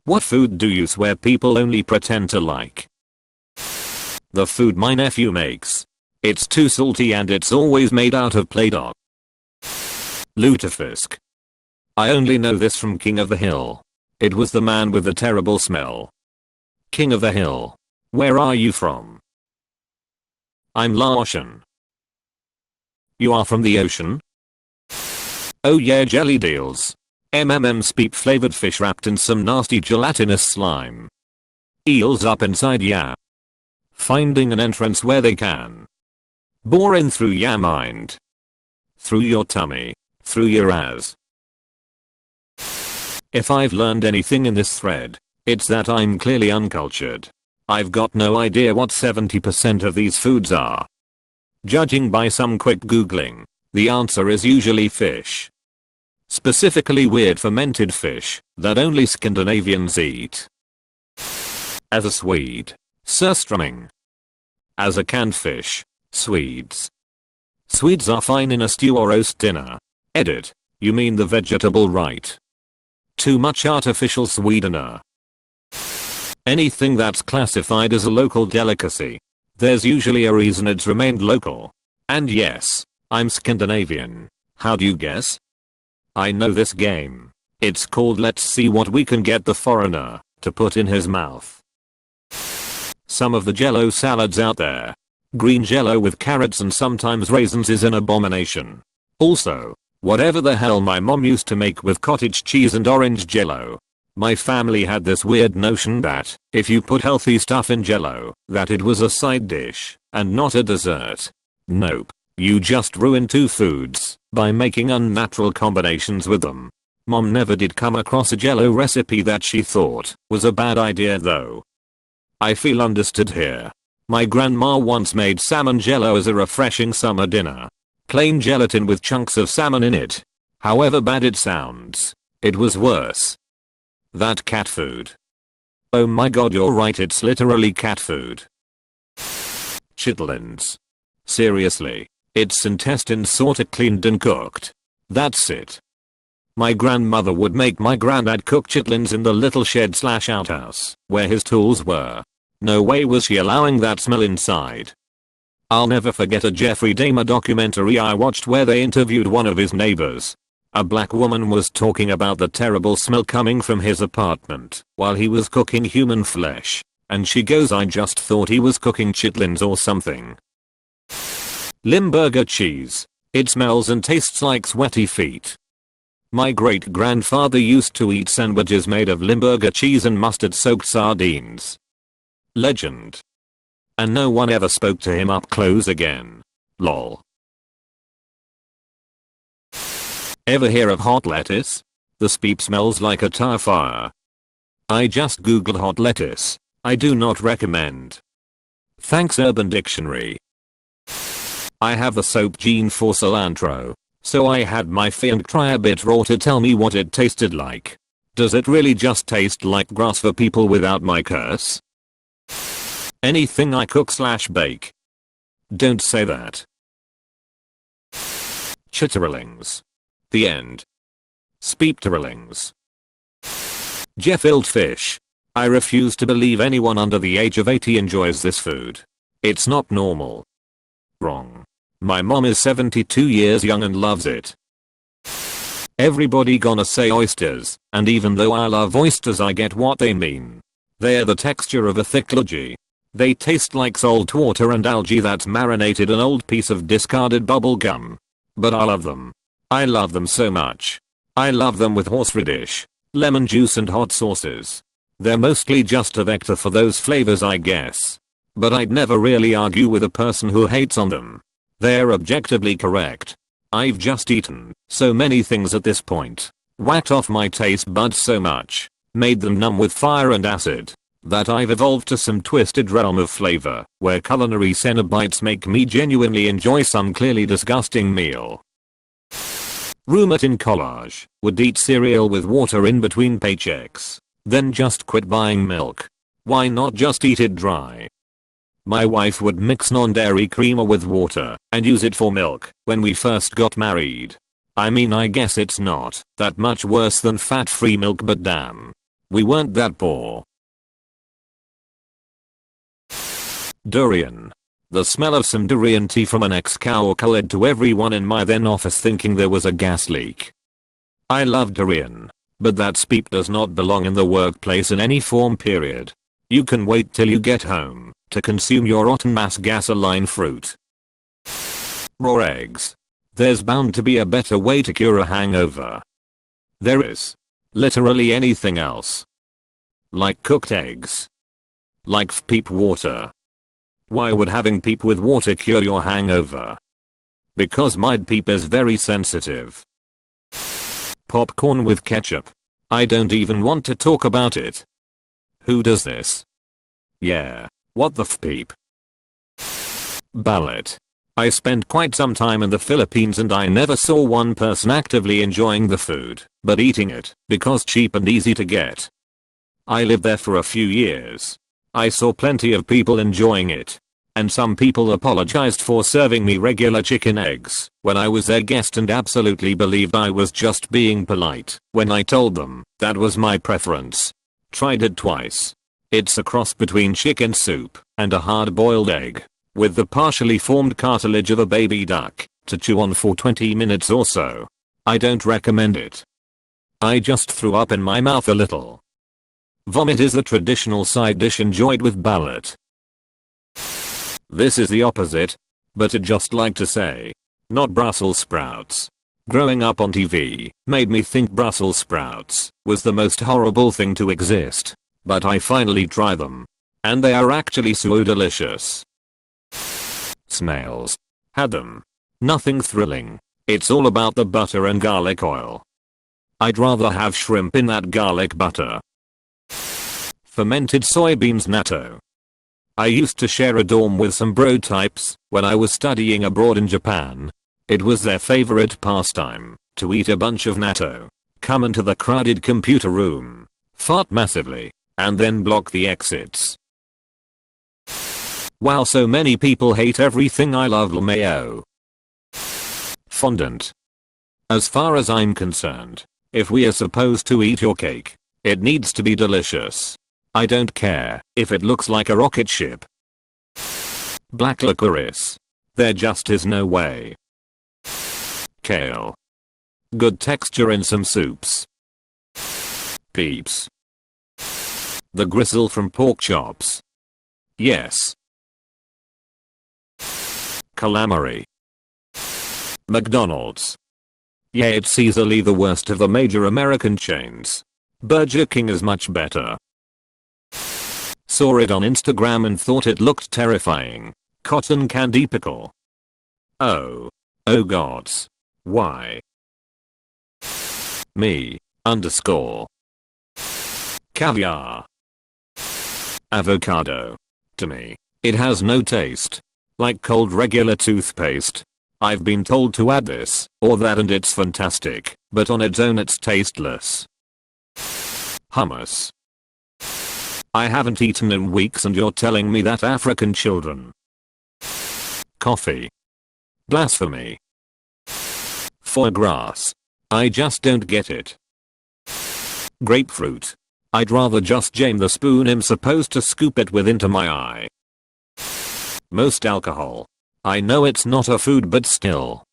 What food do you swear people only pretend to like? The food my nephew makes. It's too salty and it's always made out of Play-Doh. Lutefisk. I only know this from King of the Hill. It was the man with the terrible smell. King of the Hill. Where are you from? I'm Laotian. You are from the ocean? Oh yeah, jelly deals. Speep flavored fish wrapped in some nasty gelatinous slime. Eels up inside ya. Finding an entrance where they can. Bore in through ya mind. Through your tummy. Through your ass. If I've learned anything in this thread, it's that I'm clearly uncultured. I've got no idea what 70% of these foods are. Judging by some quick googling, the answer is usually fish. Specifically weird fermented fish that only Scandinavians eat. As a Swede, surströmming. As a canned fish, Swedes. Swedes are fine in a stew or roast dinner. Edit. You mean the vegetable, right? Too much artificial sweetener. Anything that's classified as a local delicacy, there's usually a reason it's remained local. And yes, I'm Scandinavian. How do you guess? I know this game. It's called Let's See What We Can Get the Foreigner to Put in His Mouth. Some of the jello salads out there. Green jello with carrots and sometimes raisins is an abomination. Also, whatever the hell my mom used to make with cottage cheese and orange jello. My family had this weird notion that if you put healthy stuff in jello, that it was a side dish and not a dessert. Nope. You just ruined two foods by making unnatural combinations with them. Mom never did come across a jello recipe that she thought was a bad idea though. I feel understood here. My grandma once made salmon jello as a refreshing summer dinner. Plain gelatin with chunks of salmon in it. However bad it sounds, it was worse. That cat food. Oh my god, you're right, it's literally cat food. Chitlins. Seriously. Its intestines sorta cleaned and cooked. That's it. My grandmother would make my granddad cook chitlins in the little shed/outhouse where his tools were. No way was she allowing that smell inside. I'll never forget a Jeffrey Dahmer documentary I watched where they interviewed one of his neighbors. A black woman was talking about the terrible smell coming from his apartment while he was cooking human flesh. And she goes, I just thought he was cooking chitlins or something. Limburger cheese. It smells and tastes like sweaty feet. My great grandfather used to eat sandwiches made of Limburger cheese and mustard soaked sardines. Legend. And no one ever spoke to him up close again. Lol. Ever hear of hot lettuce? The speep smells like a tire fire. I just googled hot lettuce. I do not recommend. Thanks Urban Dictionary. I have the soap gene for cilantro, so I had my fiance try a bit raw to tell me what it tasted like. Does it really just taste like grass for people without my curse? Anything I cook/bake. Don't say that. Chitterlings. The end. Speepterlings. Gefilte fish. I refuse to believe anyone under the age of 80 enjoys this food. It's not normal. Wrong. My mom is 72 years young and loves it. Everybody gonna say oysters, and even though I love oysters I get what they mean. They're the texture of a thick sludgy. They taste like salt water and algae that's marinated an old piece of discarded bubble gum. But I love them. I love them so much. I love them with horseradish, lemon juice and hot sauces. They're mostly just a vector for those flavors I guess. But I'd never really argue with a person who hates on them. They're objectively correct. I've just eaten so many things at this point. Whacked off my taste buds so much. Made them numb with fire and acid. That I've evolved to some twisted realm of flavor where culinary cenobites make me genuinely enjoy some clearly disgusting meal. Roommate in college would eat cereal with water in between paychecks. Then just quit buying milk. Why not just eat it dry? My wife would mix non-dairy creamer with water and use it for milk when we first got married. I mean, I guess it's not that much worse than fat-free milk, but damn. We weren't that poor. Durian. The smell of some durian tea from an ex-coworker led to everyone in my then office thinking there was a gas leak. I love durian, but that speep does not belong in the workplace in any form period. You can wait till you get home to consume your rotten mass gasoline fruit. Raw eggs. There's bound to be a better way to cure a hangover. There is. Literally anything else. Like cooked eggs. Like peep water. Why would having peep with water cure your hangover? Because my peep is very sensitive. Popcorn with ketchup. I don't even want to talk about it. Who does this? Yeah, what the peep? Ballot. I spent quite some time in the Philippines and I never saw one person actively enjoying the food, but eating it, because cheap and easy to get. I lived there for a few years. I saw plenty of people enjoying it. And some people apologized for serving me regular chicken eggs when I was their guest and absolutely believed I was just being polite when I told them that was my preference. Tried it twice. It's a cross between chicken soup and a hard-boiled egg, with the partially formed cartilage of a baby duck, to chew on for 20 minutes or so. I don't recommend it. I just threw up in my mouth a little. Vomit is the traditional side dish enjoyed with ballot. This is the opposite, but I'd just like to say, not Brussels sprouts. Growing up on TV made me think Brussels sprouts was the most horrible thing to exist, but I finally tried them, and they are actually so delicious. Snails. Had them. Nothing thrilling. It's all about the butter and garlic oil. I'd rather have shrimp in that garlic butter. Fermented soybeans natto. I used to share a dorm with some bro types when I was studying abroad in Japan. It was their favorite pastime to eat a bunch of natto, come into the crowded computer room, fart massively, and then block the exits. Wow, so many people hate everything I love. LMAO. Fondant. As far as I'm concerned, if we are supposed to eat your cake, it needs to be delicious. I don't care if it looks like a rocket ship. Black licorice. There just is no way. Kale. Good texture in some soups. Peeps. The gristle from pork chops. Yes. Calamari. McDonald's. Yeah, it's easily the worst of the major American chains. Burger King is much better. Saw it on Instagram and thought it looked terrifying. Cotton candy pickle. Oh. Oh gods. Why? Me. Underscore. Caviar. Avocado. To me, it has no taste. Like cold regular toothpaste. I've been told to add this or that and it's fantastic, but on its own it's tasteless. Hummus. I haven't eaten in weeks and you're telling me that African children. Coffee. Blasphemy. Foie gras. I just don't get it. Grapefruit. I'd rather just jam the spoon I'm supposed to scoop it with into my eye. Most alcohol. I know it's not a food but still.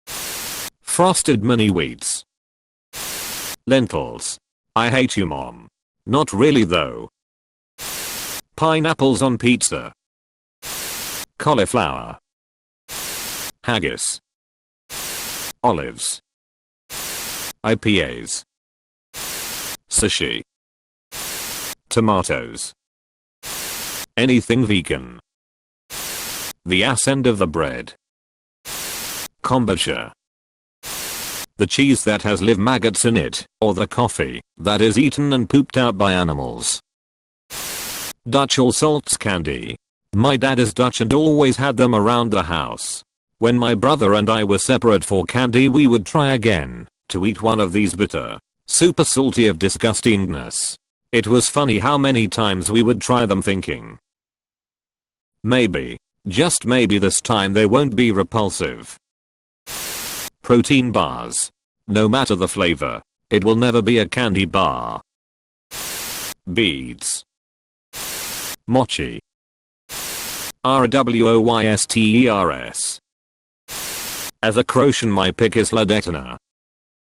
Frosted mini wheats. Lentils. I hate you, mom. Not really though. Pineapples on pizza. Cauliflower. Haggis. Olives. IPAs. Sushi. Tomatoes. Anything vegan. The ass end of the bread. Kombucha. The cheese that has live maggots in it, or the coffee that is eaten and pooped out by animals. Dutch all salts candy. My dad is Dutch and always had them around the house. When my brother and I were separate for candy we would try again to eat one of these bitter, super salty of disgustingness. It was funny how many times we would try them thinking, maybe, just maybe this time they won't be repulsive. Protein bars. No matter the flavor, it will never be a candy bar. Beads. Mochi. RWOYSTERS. As a Croatian, my pick is Ledetana.